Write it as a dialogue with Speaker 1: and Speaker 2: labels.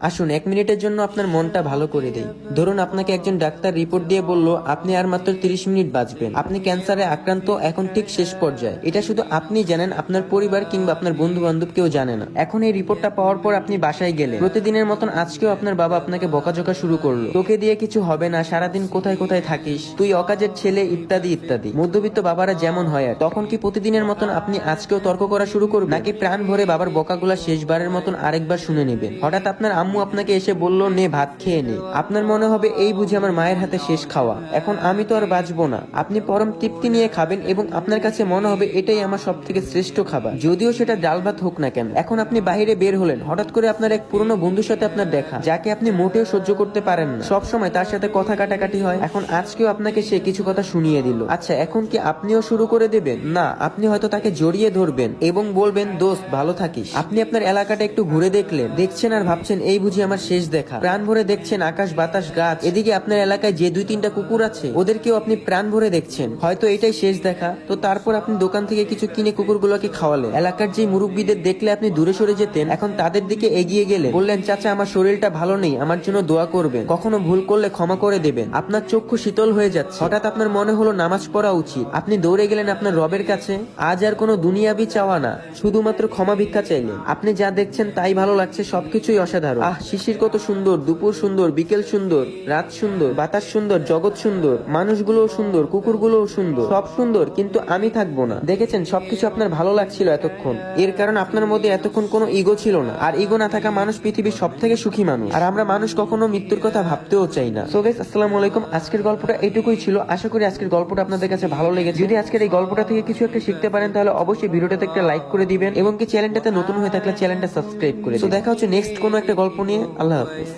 Speaker 1: আসুন 1 মিনিটের জন্য আপনার মনটা ভালো করে দেই। ধরুন আপনাকে একজন ডাক্তার রিপোর্ট দিয়ে বলল আপনি আর মাত্র 30 মিনিট বাঁচবেন, আপনি ক্যান্সারে আক্রান্ত, এখন ঠিক শেষ পর্যায়ে। এটা শুধু আপনি জানেন, আপনার পরিবার কিংবা আপনার বন্ধু বান্ধব কেউ জানে না। এখন এই রিপোর্টটা পাওয়ার পর আপনি বাসায় গেলেন, প্রতিদিনের মতন আজকেও আপনার বাবা আপনাকে বকাঝকা শুরু করলো, তোকে দিয়ে কিছু হবে না, সারাদিন কোথায় কোথায় থাকিস, তুই অকাজের ছেলে, ইত্যাদি ইত্যাদি। মধ্যবিত্ত বাবারা যেমন হয় আর। তখন কি প্রতিদিনের মতন আপনি আজকেও তর্ক করা শুরু করবেন, নাকি প্রাণ ভরে বাবার বকাগুলা শেষবারের মতন আরেকবার শুনে নেবেন? হঠাৎ আপনার আম্মু আপনাকে এসে বলল নে ভাত খেয়ে নে, আপনার মনে হবে এই বুঝি আমার মায়ের হাতে শেষ খাওয়া, এখন আমি তো আর বাঁচবো না। আপনি পরম তৃপ্তি নিয়ে খাবেন এবং আপনার কাছে মনে হবে এটাই আমার সব থেকে শ্রেষ্ঠ খাবার, যদিও সেটা ডাল ভাত হোক না কেন। এখন আপনি বাইরে বের হলেন, হঠাৎ করে আপনার এক পুরনো বন্ধুর সাথে আপনার দেখা, যাকে আপনি মোটেও সহ্য করতে পারেন না, সব সময় তার সাথে কথা কাটাকাটি হয়। এখন আজকেও আপনাকে সে কিছু কথা শুনিয়ে দিল। আচ্ছা, এখন কি আপনিও শুরু করে দেবেন? না, আপনি হয়তো তাকে জড়িয়ে ধরবেন এবং বলবেন দোস্ত ভালো থাকিস। আপনি আপনার এলাকাটা একটু ঘুরে দেখছেন আর ভাবছেন এই বুঝি আমার শেষ দেখা। প্রাণ ভরে দেখছেন আকাশ বাতাস গাছ, এদিকে আপনার এলাকায় যে 2-3টা কুকুর আছে ওদেরকেও আপনি প্রাণ ভরে দেখছেন। হয়তো এটাই শেষ দেখা। তো তারপর আপনি দোকান থেকে কিছু কিনে কুকুরগুলোকে খাওয়ালেন। এলাকার যে মুরব্বীদের দেখলে আপনি দূরে সরে যেতেন, এখন তাদের দিকে এগিয়ে গেলেন, বললেন চাচা আমার শরীরটা ভালো নেই, আমার জন্য দোয়া করবেন, কখনো ভুল করলে ক্ষমা করে দেবেন। আপনার চক্ষু শীতল হয়ে যাচ্ছে। হঠাৎ আপনার মনে হলো নামাজ পড়া উচিত। আপনি দৌড়ে গেলেন আপনার রবের কাছে। আজ আর কোনো দুনিয়াবি চাওয়া না, শুধুমাত্র ক্ষমা ভিক্ষা চাইলেন। আপনি যা দেখছেন তাই ভালো লাগছে, সবকিছুই অসাধারণ। শিশির কত সুন্দর, দুপুর সুন্দর, বিকেল সুন্দর, রাত সুন্দর, বাতাস সুন্দর, জগৎ সুন্দর, মানুষগুলোও সুন্দর, কুকুরগুলোও সুন্দর, সব সুন্দর, কিন্তু আমি থাকবো না। দেখেছেন সবকিছু আপনার ভালো লাগছিল এতক্ষণ, এর কারণ আপনার মধ্যে এতক্ষণ কোনো ইগো ছিল না। আর ইগো না থাকা মানুষ পৃথিবীর সব থেকে সুখী মানুষ। আর আমরা মানুষ কখনো মৃত্যুর কথা ভাবতেও চাই না। সো গাইস, আসসালামু আলাইকুম। আজকের গল্পটা এটুকুই ছিল। আশা করি আজকের গল্পটা আপনাদের কাছে ভালো লেগেছে। যদি আজকের এই গল্পটা থেকে কিছু একটা শিখতে পারেন তাহলে অবশ্যই ভিডিওটাতে একটা লাইক করে দিবেন এবং কি চ্যানেলটাতে নতুন হয়ে থাকলে চ্যানেলটা সাবস্ক্রাইব করে দিন। তো দেখা হচ্ছে নেক্সট কোনো একটা গল্প নিয়ে। আল্লাহ হাফেজ।